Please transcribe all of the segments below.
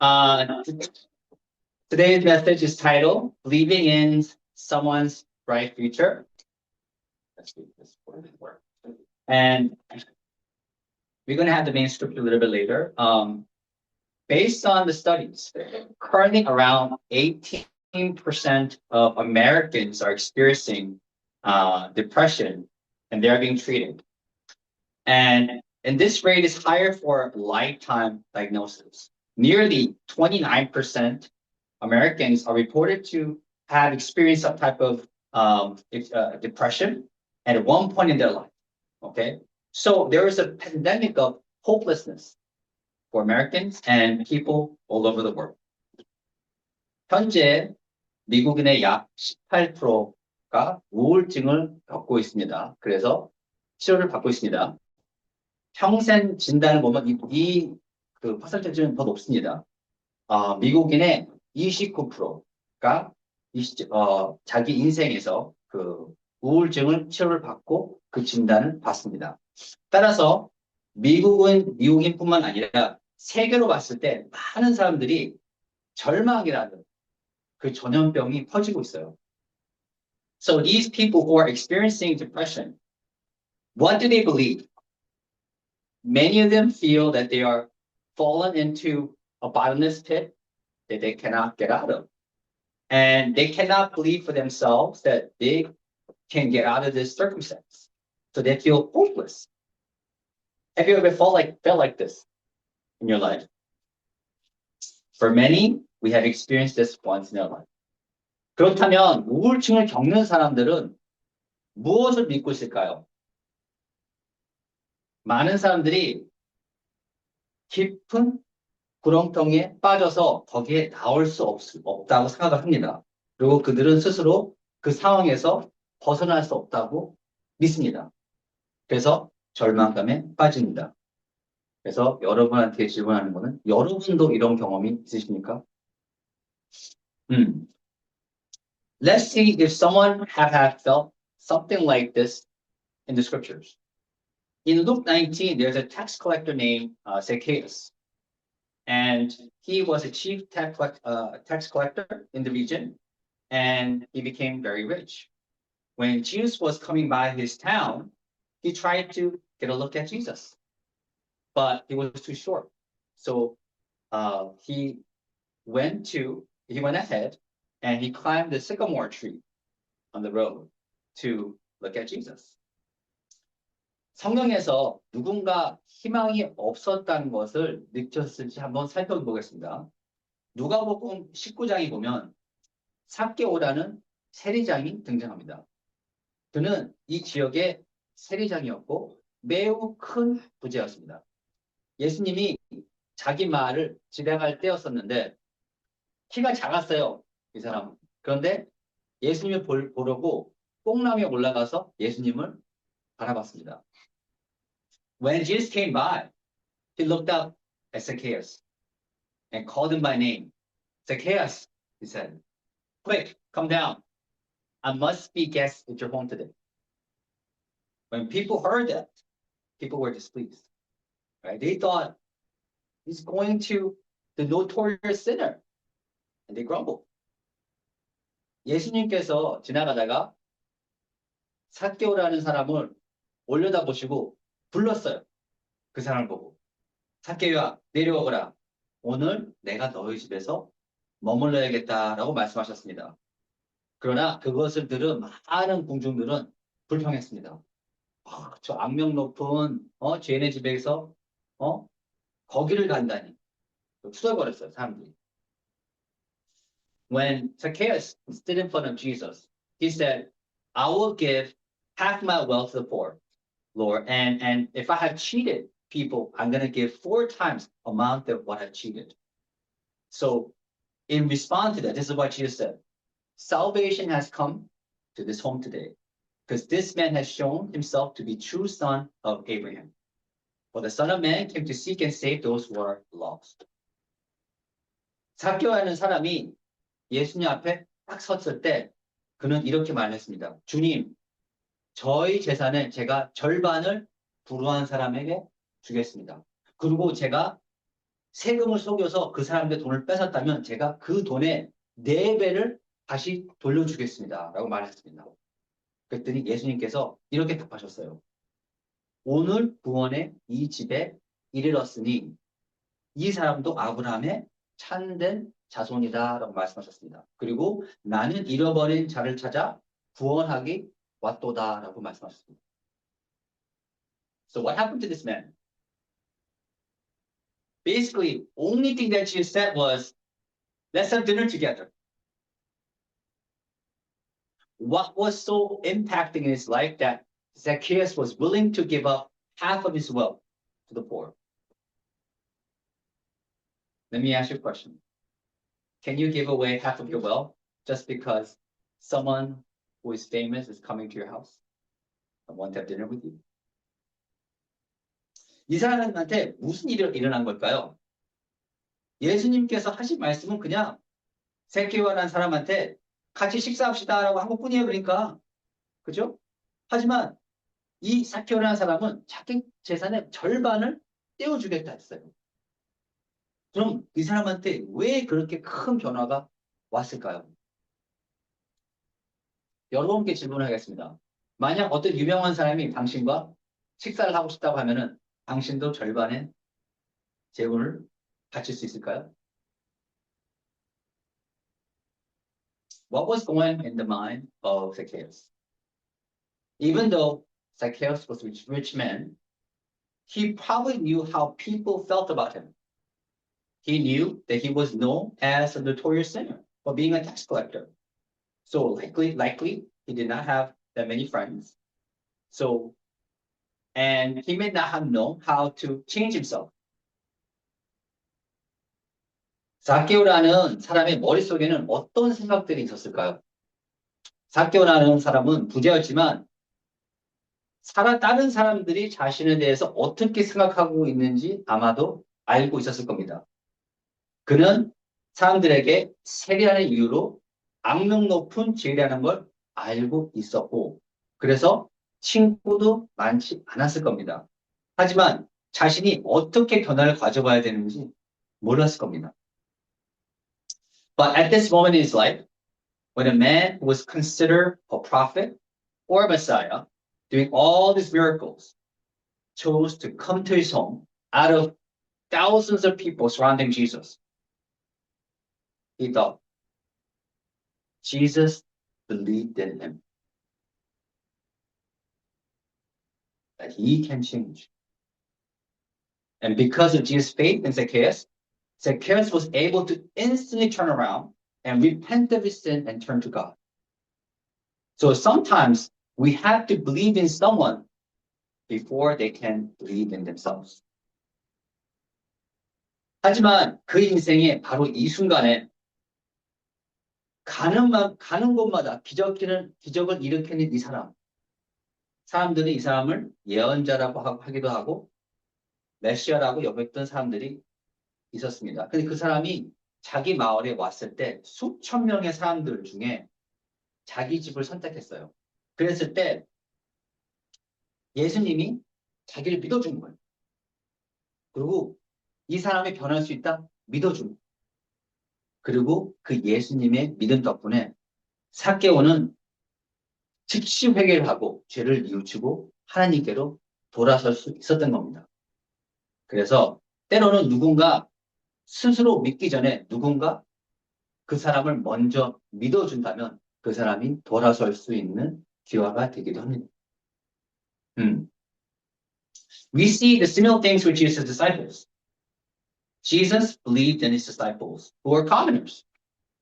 t- Today's message is titled Believing in Someone's Bright Future. Let's see if this work. And we're going to have the main script a little bit later. Based on the studies, currently around 18% of Americans are experiencing depression and they're being treated. And this rate is higher for lifetime diagnosis. Nearly 29% Americans are reported to have experienced some type of depression at one point in their life. Okay, so there is a pandemic of hopelessness for Americans and people all over the world. 현재 미국인의 약 18%가 우울증을 겪고 있습니다. 그래서 치료를 받고 있습니다. 평생 진단을 보면 그 퍼센테이지는 더 높습니다. 미국인의 29%가 자기 인생에서 그 우울증을 치료를 받고 그 진단을 받습니다. 따라서 미국인뿐만 아니라 세계로 봤을 때 많은 사람들이 절망이라는 그 전염병이 퍼지고 있어요. So these people who are experiencing depression, what do they believe? Many of them feel that they are fallen into a bottomless pit that they cannot get out of. And they cannot believe for themselves that they can get out of this circumstance. So they feel hopeless. Have you ever felt like this in your life? For many, we have experienced this once in our life. 그렇다면 우울증을 겪는 사람들은 무엇을 믿고 있을까요? 많은 사람들이 깊은 구렁텅이에 빠져서 거기에 나올 수 없다고 생각을 합니다. 그리고 그들은 스스로 그 상황에서 벗어날 수 없다고 믿습니다. 그래서 절망감에 빠집니다. 그래서 여러분한테 질문하는 거는 여러분도 이런 경험이 있으십니까? Let's see if someone have felt something like this in the scriptures. In Luke 19, there's a tax collector named Zacchaeus. And he was a chief tax collector in the region, and he became very rich. When Jesus was coming by his town, he tried to get a look at Jesus, but he was too short. So he went ahead and he climbed the sycamore tree on the road to look at Jesus. 성경에서 누군가 희망이 없었다는 것을 느꼈을지 한번 살펴보겠습니다. 누가복음 19장에 보면 삭개오라는 세리장이 등장합니다. 그는 이 지역의 세리장이었고 매우 큰 부자였습니다. 예수님이 자기 마을을 지나갈 때였었는데 키가 작았어요. 이 사람은. 그런데 예수님을 보려고 뽕나무에 올라가서 예수님을 바라봤습니다. When Jesus came by, he looked up at Zacchaeus and called him by name. Zacchaeus, he said, quick, come down. I must be guest at your home today. When people heard that, people were displeased. Right? They thought he's going to the notorious sinner. And they grumbled. 예수님께서 지나가다가 삭개오라는 사람을 올려다보시고 불렀어요. 그 사람을 보고. 삭개오야, 내려오거라. 오늘 내가 너희 집에서 머물러야겠다라고 말씀하셨습니다. 그러나 그것을 들은 많은 공중들은 불평했습니다. 저 악명 높은 죄인의 집에서 거기를 간다니. 투덜거렸어요, 사람들이. When Zacchaeus stood in front of Jesus, he said, I will give half my wealth to the poor, Lord, and if I have cheated people, I'm going to give 4 times amount of what I've cheated. So in response to that, this is what Jesus said. Salvation has come to this home today because this man has shown himself to be true son of Abraham. For the Son of Man came to seek and save those who are lost. 삭개오라는 사람이 예수님 앞에 딱 섰을 때 그는 이렇게 말했습니다. 주님, 저희 재산을 제가 절반을 불우한 사람에게 주겠습니다. 그리고 제가 세금을 속여서 그 사람들의 돈을 뺏었다면 제가 그 돈의 4배를 다시 돌려주겠습니다. 라고 말했습니다. 그랬더니 예수님께서 이렇게 답하셨어요. 오늘 구원에 이 집에 이르렀으니 이 사람도 아브라함의 참된 자손이다 라고 말씀하셨습니다. 그리고 나는 잃어버린 자를 찾아 구원하기 왔도다 라고 말씀하셨습니다. So what happened to this man? Basically, only thing that she said was, let's have dinner together. What was so impacting in his life that Zacchaeus was willing to give up half of his wealth to the poor? Let me ask you a question. Can you give away half of your wealth just because someone who is famous is coming to your house and want to have dinner with you? 이 사람한테 무슨 일이 일어난 걸까요? 예수님께서 하신 말씀은 그냥 zacchaeo라는 사람한테 같이 식사합시다라고 한 것뿐이에요. 그러니까. 그죠? 하지만 이 zacchaeo라는 사람은 자기 재산의 절반을 떼어주겠다 했어요. 그럼 이 사람한테 왜 그렇게 큰 변화가 왔을까요? 여러분께 질문하겠습니다. 만약 어떤 유명한 사람이 당신과 식사를 하고 싶다고 하면은 당신도 절반의 재원을 바칠 수 있을까요? What was going in the mind of Zacchaeus? Even though Zacchaeus was a rich man, he probably knew how people felt about him. He knew that he was known as a notorious sinner for being a tax collector. So likely, he did not have that many friends. So, and he may not have known how to change himself. zacchaeo라는 사람의 머릿속에는 어떤 생각들이 있었을까요? zacchaeo라는 사람은 부자였지만 다른 사람들이 자신에 대해서 어떻게 생각하고 있는지 아마도 알고 있었을 겁니다. 그는 사람들에게 세리라는 이유로 악명 높은 죄라는 걸 알고 있었고 그래서 친구도 많지 않았을 겁니다. 하지만 자신이 어떻게 변화를 가져가야 되는지 몰랐을 겁니다. But at this moment in his life, when a man who was considered a prophet or a Messiah, doing all these miracles, chose to come to his home out of thousands of people surrounding Jesus, he thought, Jesus believed in him, that he can change. And because of Jesus' faith in Zacchaeus, Zacchaeus was able to instantly turn around and repent of his sin and turn to God. So sometimes we have to believe in someone before they can believe in themselves. 하지만 그 인생에 바로 이 순간에 가는 곳마다 기적을 일으키는 이 사람. 사람들은 이 사람을 예언자라고 하기도 하고 메시아라고 여겼던 사람들이 있었습니다. 근데 그 사람이 자기 마을에 왔을 때 수천 명의 사람들 중에 자기 집을 선택했어요. 그랬을 때 예수님이 자기를 믿어준 거예요. 그리고 이 사람이 변할 수 있다? 믿어준 거예요. 그리고 그 예수님의 믿음 덕분에 삭개오는 즉시 회개를 하고 죄를 뉘우치고 하나님께로 돌아설 수 있었던 겁니다. 그래서 때로는 누군가 스스로 믿기 전에 누군가 그 사람을 먼저 믿어준다면 그 사람이 돌아설 수 있는 기회가 되기도 합니다. We see the similar things with Jesus' disciples. Jesus believed in his disciples who were commoners.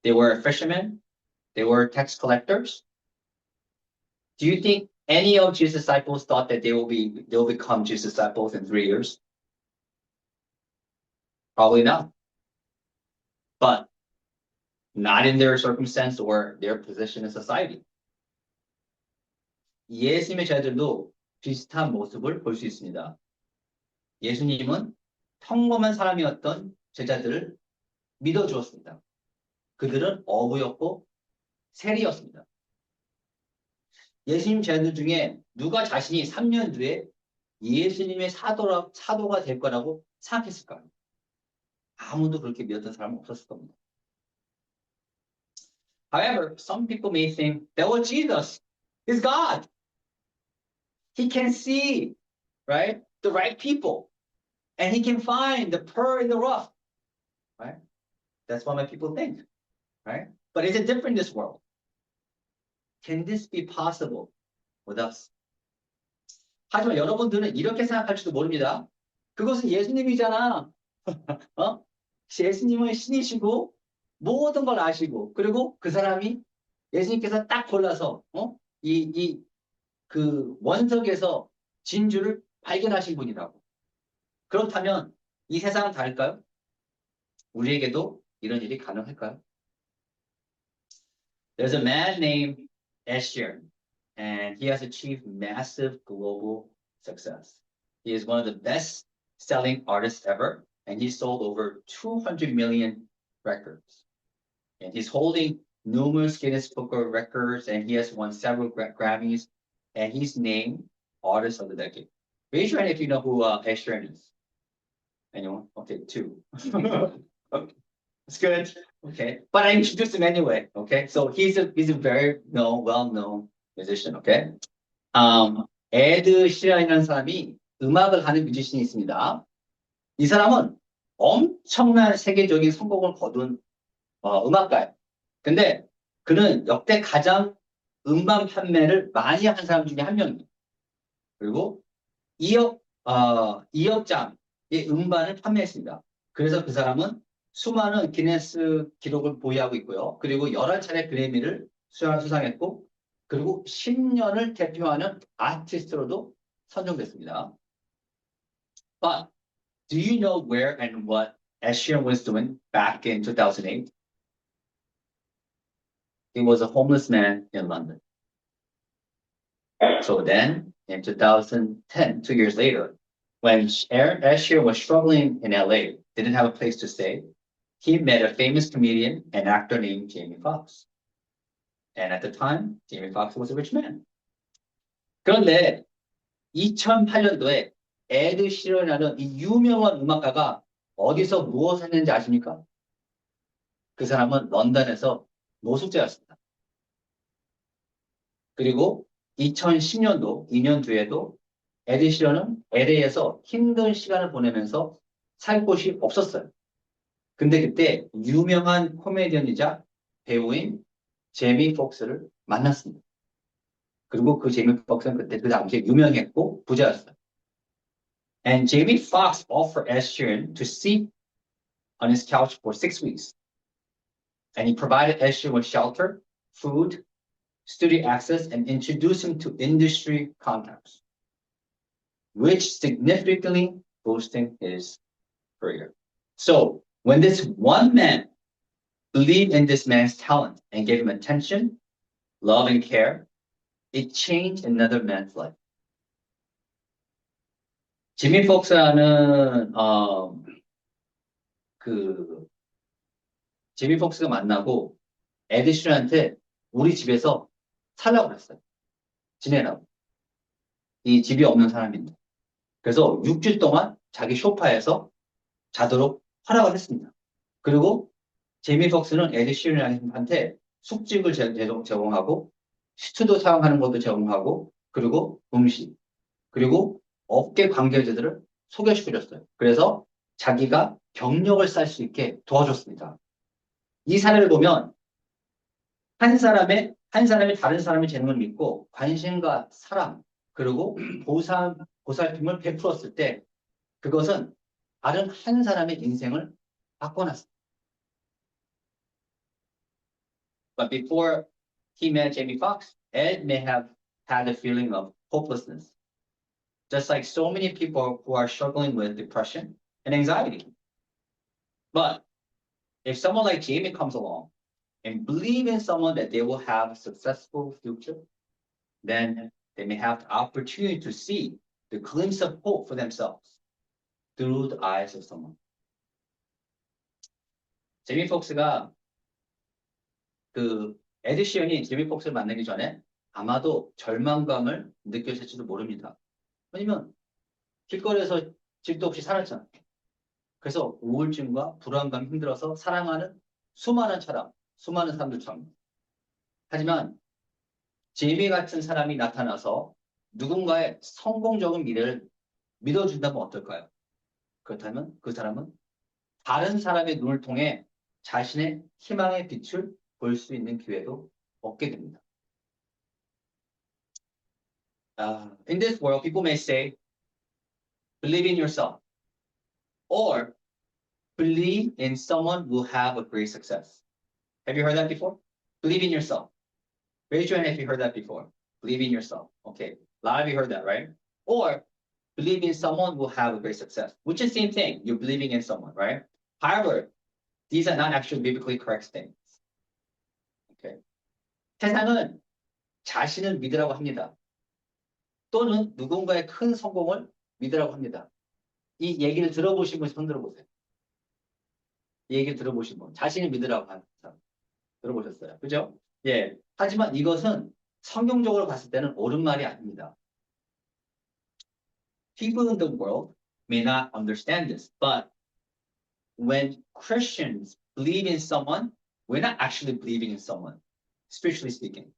They were fishermen. They were tax collectors. Do you think any of Jesus' disciples thought that they'll become Jesus' disciples in 3 years? Probably not. But not in their circumstance or their position in society. 예수님의 제자들도 비슷한 모습을 볼 수 있습니다. 예수님은 평범한 사람이었던 제자들을 믿어주었습니다. 그들은 어부였고 세리였습니다. 예수님 제자들 중에 누가 자신이 3년 뒤에 예수님의 사도가 될 거라고 생각했을까요? 아무도 그렇게 믿었던 사람은 없었을 겁니다. However, some people may think that well, Jesus is God. He can see, right, the right people, and he can find the pearl in the rough, right? That's what my people think, right? But is it different in this world? Can this be possible with us? 하지만 여러분들은 이렇게 생각할지도 모릅니다. 그것은 예수님이잖아. 어? 예수님은 신이시고 모든 걸 아시고 그리고 그 사람이 예수님께서 딱 골라서 그 원석에서 진주를 발견하신 분이라고. 그렇다면 이 세상은 다를까요? 우리에게도 이런 일이 가능할까요? There's a man named Ed Sheeran, and he has achieved massive global success. He is one of the best-selling artists ever, and he sold over 200 million records. And he's holding numerous Guinness Book of Records, and he has won several Grammys, and he's named Artist of the Decade. Raise your hand if you know who Ed Sheeran is. Anyone? Okay, two. It's good. Okay, but I introduced him anyway. Okay, so he's a very well-known musician. Okay, 에드 시런이라는 사람이 음악을 하는 뮤지션이 있습니다. 이 사람은 엄청난 세계적인 성공을 거둔 음악가예요. 근데 그는 역대 가장 음반 판매를 많이 한 사람 중에 한 명이에요. 그리고 2억 장의 음반을 판매했습니다. 그래서 그 사람은 수많은 기네스 기록을 보유하고 있고요. 그리고 11차례 그래미를 수상했고, 그리고 10년을 대표하는 아티스트로도 선정됐습니다. But do you know where and what Ed Sheeran was doing back in 2008? He was a homeless man in London. So then, in 2010, 2 years later, when Ed Sheeran was struggling in LA, didn't have a place to stay, he met a famous comedian and actor named Jamie Foxx. And at the time, Jamie Foxx was a rich man. 그런데 2008년도에 에드 시런이라는 이 유명한 음악가가 어디서 무엇을 했는지 아십니까? 그 사람은 런던에서 노숙자였습니다. 그리고 2010년도, 2년 뒤에도 에드 시런은 LA에서 힘든 시간을 보내면서 살 곳이 없었어요. 근데 그때 유명한 코미디언이자 배우인 제미 폭스를 만났습니다. 그리고 그 제미 폭스는 그때 그 당시에 유명했고 부자였어요. And Jamie Foxx offered Ed Sheeran to sleep on his couch for 6 weeks. And he provided Ed Sheeran with shelter, food, studio access, and introduced him to industry contacts, which significantly boosting his career. So when this one man believed in this man's talent and gave him attention, love, and care, it changed another man's life. 지미 폭스라는 지미 폭스가 만나고 에드 시런한테 우리 집에서 살라고 그랬어요. 지내라고. 이 집이 없는 사람인데. 그래서 6주 동안 자기 소파에서 자도록 허락을 했습니다. 그리고 제미 폭스는 에드 시런한테 숙직을 제공하고 스튜디오 사용하는 것도 제공하고 그리고 음식 그리고 업계 관계자들을 소개시켜줬어요. 그래서 자기가 경력을 쌓을 수 있게 도와줬습니다. 이 사례를 보면 한 사람이 다른 사람의 재능을 믿고 관심과 사랑 그리고 보살핌을 베풀었을 때 그것은 다른 한 사람의 인생을 바꿔놨습니다. But before he met Jamie Foxx, Ed may have had a feeling of hopelessness. Just like so many people who are struggling with depression and anxiety. But if someone like Jamie comes along and believe in someone that they will have a successful future, then they may have the opportunity to see the glimpse of hope for themselves through the eyes of someone. 제미 폭스가 에드 시런이 제미 폭스를 만나기 전에 아마도 절망감을 느꼈을지도 모릅니다. 왜냐면 길거리에서 집도 없이 살았잖아요. 그래서 우울증과 불안감이 힘들어서 사랑하는 수많은 사람들처럼. 하지만 제이미 같은 사람이 나타나서 누군가의 성공적인 미래를 믿어준다면 어떨까요? 그렇다면 그 사람은 다른 사람의 눈을 통해 자신의 희망의 빛을 볼 수 있는 기회도 얻게 됩니다. In this world, people may say, believe in yourself, or believe in someone will have a great success. Have you heard that before? Believe in yourself. Raise your hand if you heard that before. Believe in yourself. Okay. A lot of you heard that, right? Or believe in someone will have a great success, which is the same thing. You're believing in someone, right? However, these are not actually biblically correct statements. Okay. 세상은 자신을 믿으라고 합니다. 또는 누군가의 큰 성공을 믿으라고 합니다. 이 얘기를 들어보신 분 손 들어보세요. 이 얘기를 들어보신 분. 자신을 믿으라고 하는 사람. 들어보셨어요. 그죠? 예. 하지만 이것은 성경적으로 봤을 때는 옳은 말이 아닙니다. People in the world may not understand this, but when Christians believe in someone, we're not actually believing in someone, spiritually speaking.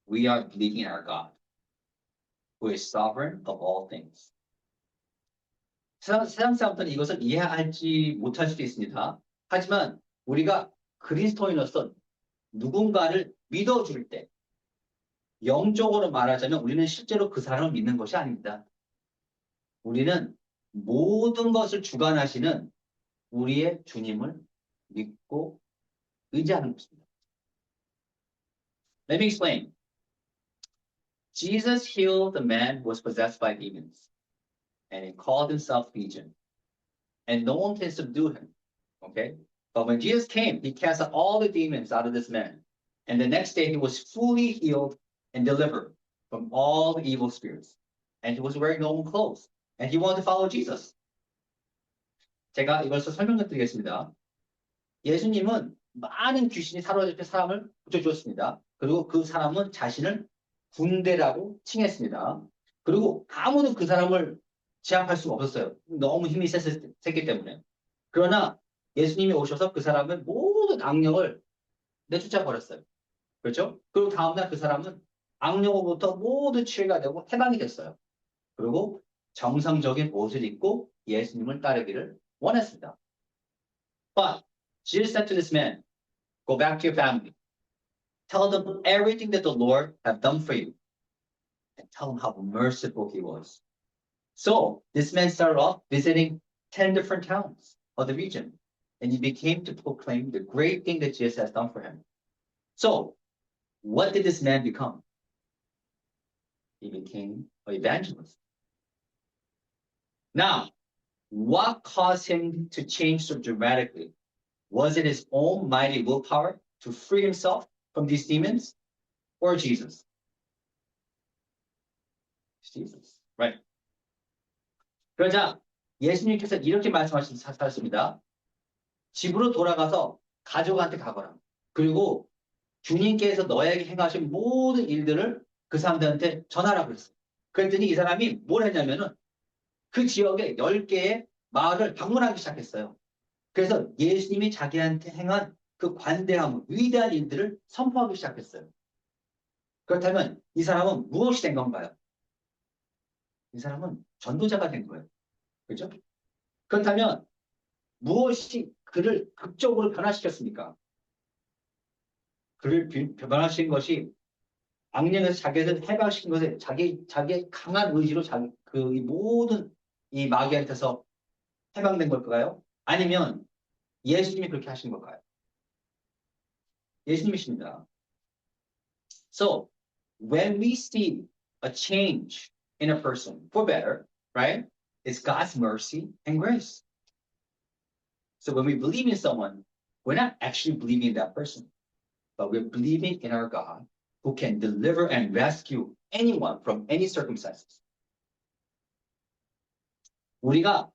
We are believing in our God, who is sovereign of all things. 세상 사람들은 이것을 이해하지 못할 수도 있습니다. 하지만 우리가 그리스도인으로서 누군가를 믿어줄 때, 영적으로 말하자면 우리는 실제로 그 사람을 믿는 것이 아닙니다. 우리는 모든 것을 주관하시는 우리의 주님을 믿고 의지하는 것입니다. Let me explain. Jesus healed the man who was possessed by demons, and he called himself Legion, and no one can subdue him. Okay? But when Jesus came, he cast out all the demons out of this man, and the next day he was fully healed and delivered from all the evil spirits, and he was wearing normal clothes, and he wanted to follow Jesus. 제가 이것을 설명 좀 드리겠습니다. 예수님은 많은 귀신이 사로잡힌 사람을 고쳐주었습니다. 그리고 그 사람은 자신을 군대라고 칭했습니다. 그리고 아무도 그 사람을 제압할 수가 없었어요. 너무 힘이 셌기 때문에. 그러나 예수님이 오셔서 그 사람의 모든 악령을 내쫓아 버렸어요. 그렇죠? 그리고 다음날 그 사람은 악령으로부터 모두 치유가 되고 해방이 됐어요. 그리고 정상적인 옷을 입고 예수님을 따르기를 원했습니다. But Jesus said to this man, go back to your family. Tell them everything that the Lord have done for you. And tell them how merciful he was. So this man started off visiting 10 different towns of the region. And he became to proclaim the great thing that Jesus has done for him. So what did this man become? He became an evangelist. Now, what caused him to change so dramatically? Was it his own mighty willpower to free himself from these demons, or Jesus? It's Jesus, right? 그러자 예수님께서 이렇게 말씀하셨습니다. 집으로 돌아가서 가족한테 가거라. 그리고 주님께서 너에게 행하신 모든 일들을 그 사람들한테 전하라고 그랬어요. 그랬더니 이 사람이 뭘 했냐면은 그 지역에 10개의 마을을 방문하기 시작했어요. 그래서 예수님이 자기한테 행한 그 관대함, 위대한 일들을 선포하기 시작했어요. 그렇다면 이 사람은 무엇이 된 건가요? 이 사람은 전도자가 된 거예요. 그죠? 그렇다면 무엇이 그를 극적으로 변화시켰습니까? 그를 변화시킨 것이 악령에서 자기를 해방시킨 것에 자기의 강한 의지로 이 모든 이 마귀한테서 해방된 걸까요? 아니면 예수님이 그렇게 하신 걸까요? 예수님이십니다. So, when we see a change in a person for better, right? It's God's mercy and grace. So when we believe in someone, we're not actually believing in that person, but we're believing in our God who can deliver and rescue anyone from any circumstances. 우리가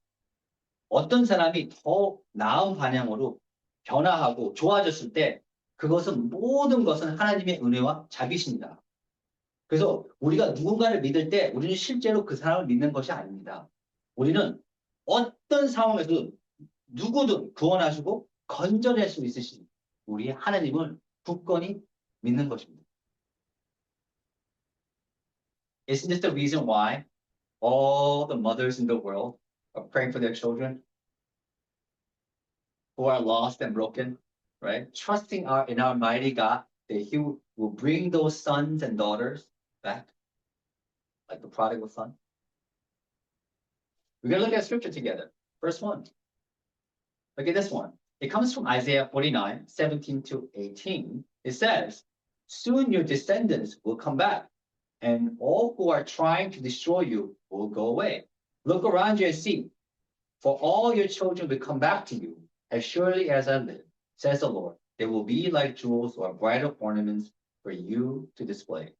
어떤 사람이 더 나은 방향으로 변화하고 좋아졌을 때 그것은 모든 것은 하나님의 은혜와 자비십니다. 그래서 우리가 누군가를 믿을 때 우리는 실제로 그 사람을 믿는 것이 아닙니다. 우리는 어떤 상황에서도 누구든 구원하시고 건져낼 수 있으신 우리 하나님을 굳건히 믿는 것입니다. Isn't this the reason why all the mothers in the world are praying for their children who are lost and broken, right? Trusting in our mighty God that He will bring those sons and daughters back, like the prodigal son. We're going to look at scripture together. First one. Look at this one. It comes from Isaiah 49, 17 to 18. It says, soon your descendants will come back, and all who are trying to destroy you will go away. Look around you and see, for all your children will come back to you, as surely as I live, says the Lord. They will be like jewels or bridal ornaments for you to display.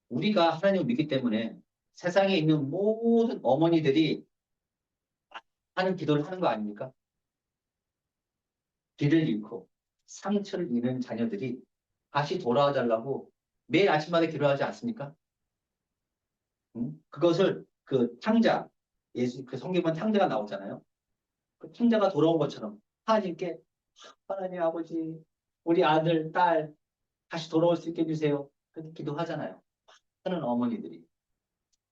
우리가 하나님을 믿기 때문에 세상에 있는 모든 어머니들이 하는 기도를 하는 거 아닙니까? 길을 잃고 상처를 입은 자녀들이 다시 돌아와 달라고 매일 아침마다 기도하지 않습니까? 그것을 그 탕자, 그 성경은 탕자가 나오잖아요. 그 탕자가 돌아온 것처럼 하나님께 하나님 아버지, 우리 아들, 딸 다시 돌아올 수 있게 해주세요. 그렇게 기도하잖아요. 하는 어머니들이.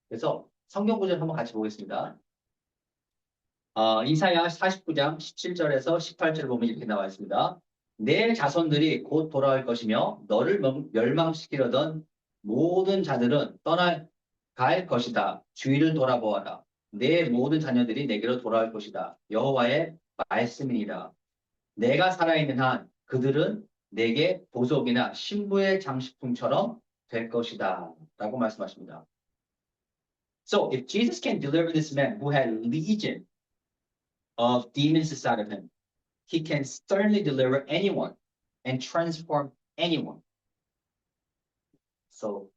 그래서 성경 구절 한번 같이 보겠습니다. 이사야 49장 17절에서 18절 보면 이렇게 나와 있습니다. 내 자손들이 곧 돌아올 것이며 너를 멸망시키려던 모든 자들은 떠나갈 것이다. 주위를 돌아보아라. 내 모든 자녀들이 내게로 돌아올 것이다. 여호와의 말씀이니라. 내가 살아있는 한 그들은 내게 보석이나 신부의 장식품처럼 될 것이다. 라고 말씀하십니다. So if Jesus can deliver this man who had legion of demons inside of him, He can certainly deliver anyone and transform anyone. So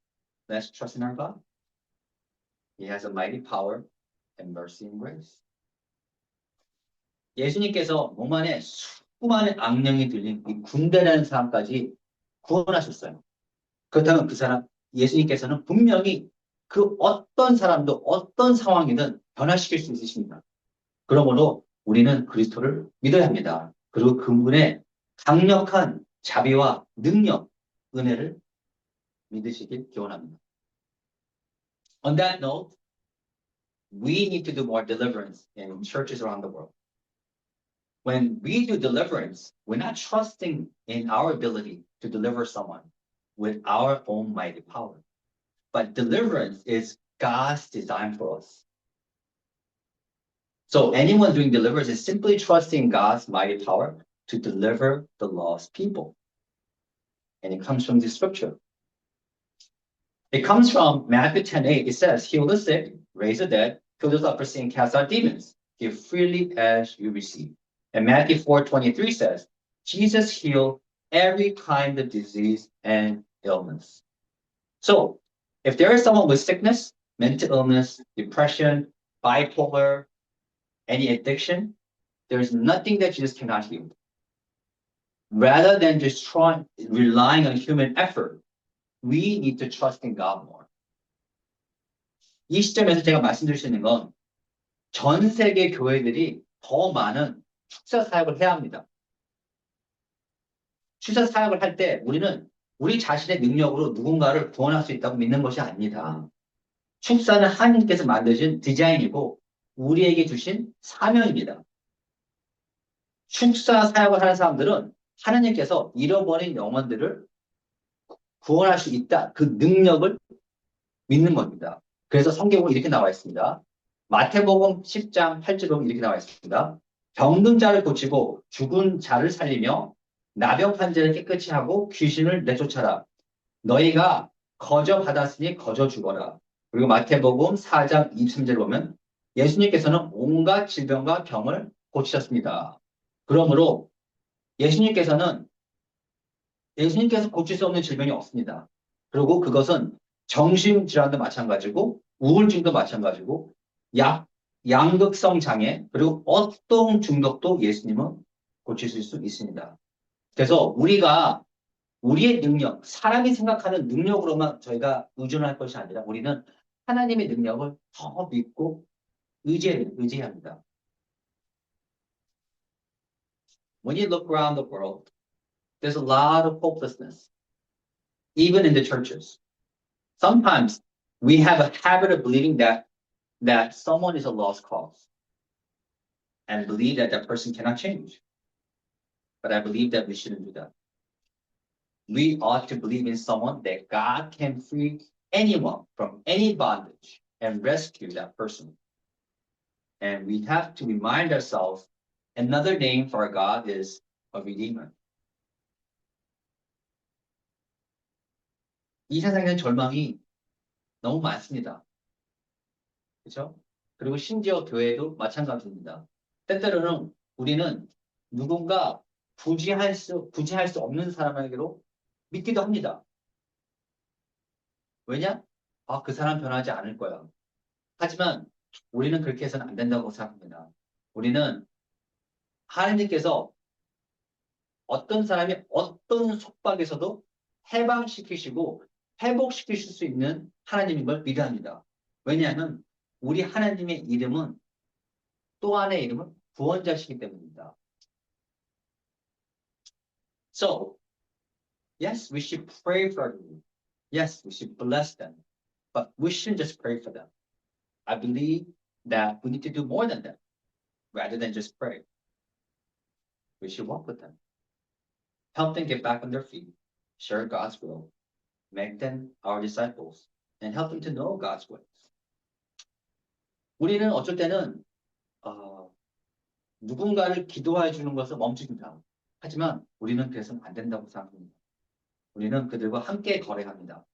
let's trust in our God. He has a mighty power and mercy and grace. 예수님께서 몸 안에 수많은 악령이 들린 이 군대라는 사람까지 구원하셨어요. 그렇다면 그 사람, 예수님께서는 분명히 그 어떤 사람도 어떤 상황이든 변화시킬 수 있으십니다. 그러므로 우리는 그리스도를 믿어야 합니다. 그리고 그분의 강력한 자비와 능력, 은혜를 믿으시길 기원합니다. On that note, we need to do more deliverance in churches around the world. When we do deliverance, we're not trusting in our ability to deliver someone with our own mighty power. But deliverance is God's design for us. So anyone doing deliverance is simply trusting God's mighty power to deliver the lost people. And it comes from the scripture. It comes from Matthew 10:8. It says, heal the sick, raise the dead, heal the leprosy, and cast out demons. Give freely as you receive. And Matthew 4:23 says, Jesus healed every kind of disease and illness. So if there is someone with sickness, mental illness, depression, bipolar, any addiction, there's nothing that Jesus cannot heal. Rather than just relying on human effort, we need to trust in God more. 이 시점에서 제가 말씀드릴 수 있는 건 전 세계 교회들이 더 많은 축사 사역을 해야 합니다. 축사 사역을 할 때 우리는 우리 자신의 능력으로 누군가를 구원할 수 있다고 믿는 것이 아닙니다. 축사는 하나님께서 만드신 디자인이고 우리에게 주신 사명입니다. 축사 사역을 하는 사람들은 하나님께서 잃어버린 영혼들을 구원할 수 있다. 그 능력을 믿는 겁니다. 그래서 성경으로 이렇게 나와 있습니다. 마태복음 10장 8절에 보면 이렇게 나와 있습니다. 병든 자를 고치고 죽은 자를 살리며 나병한 자를 깨끗이 하고 귀신을 내쫓아라. 너희가 거저 받았으니 거저 죽어라. 그리고 마태복음 4장 23절에 보면 예수님께서는 온갖 질병과 병을 고치셨습니다. 그러므로 예수님께서 고칠 수 없는 질병이 없습니다. 그리고 그것은 정신질환도 마찬가지고 우울증도 마찬가지고 양극성 장애 그리고 어떤 중독도 예수님은 고치실 수 있습니다. 그래서 우리가 우리의 능력, 사람이 생각하는 능력으로만 저희가 의존할 것이 아니라 우리는 하나님의 능력을 더 믿고 의지해야 합니다. When you look around the world, there's a lot of hopelessness, even in the churches. Sometimes we have a habit of believing that someone is a lost cause and believe that that person cannot change. But I believe that we shouldn't do that. We ought to believe in someone that God can free anyone from any bondage and rescue that person. And we have to remind ourselves another name for our God is a redeemer. 이 세상에 절망이 너무 많습니다. 그렇죠? 그리고 심지어 교회도 마찬가지입니다. 때때로는 우리는 누군가 부지할 수 없는 사람에게로 믿기도 합니다. 왜냐? 아, 그 사람 변하지 않을 거야. 하지만 우리는 그렇게 해서는 안 된다고 생각합니다. 우리는 하나님께서 어떤 사람이 어떤 속박에서도 해방시키시고 회복시키실 수 있는 하나님인 걸 믿어야 합니다. 왜냐하면 우리 하나님의 이름은 또 하나의 이름은 구원자시기 때문입니다. So, yes, we should pray for them. Yes, we should bless them. But we shouldn't just pray for them. I believe that we need to do more than that, rather than just pray. We should walk with them. Help them get back on their feet, share God's will, make them our disciples, and help them to know God's ways. 우리는 어쩔 때는 누군가를 기도해 주는 것을 멈춥니다. 하지만 우리는 그래서는 안 된다고 생각합니다. 우리는 그들과 함께 거래합니다.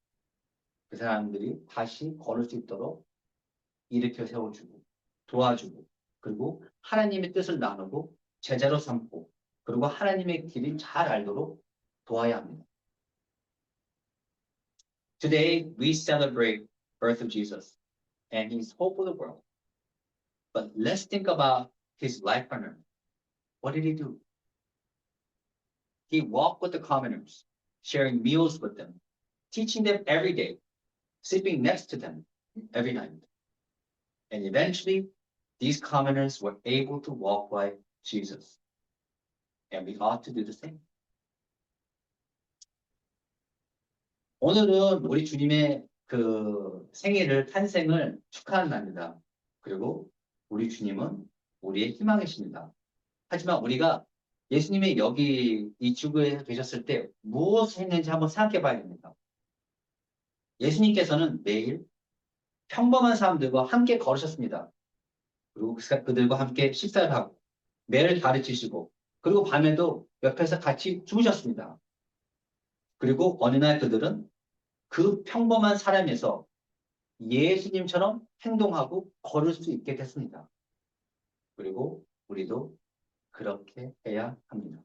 그 사람들이 다시 걸을 수 있도록 일으켜 세워주고 도와주고 그리고 하나님의 뜻을 나누고 제자로 삼고 그리고 하나님의 길을 잘 알도록 도와야 합니다. Today we celebrate birth of Jesus and His hope for the world. But let's think about His life on earth. What did He do? He walked with the commoners, sharing meals with them, teaching them every day, sleeping next to them every night. And eventually, these commoners were able to walk like Jesus. And we ought to do the same. 오늘은 우리 주님의 그 생일을, 탄생을 축하하는 날입니다. 그리고 우리 주님은 우리의 희망이십니다. 하지만 우리가 예수님이 여기 이 지구에 계셨을 때 무엇을 했는지 한번 생각해 봐야 됩니다. 예수님께서는 매일 평범한 사람들과 함께 걸으셨습니다. 그리고 그들과 함께 식사를 하고 매를 가르치시고 그리고 밤에도 옆에서 같이 주무셨습니다. 그리고 어느 날 그들은 그 평범한 사람에서 예수님처럼 행동하고 걸을 수 있게 됐습니다. 그리고 우리도 그렇게 해야 합니다.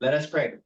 Let us pray.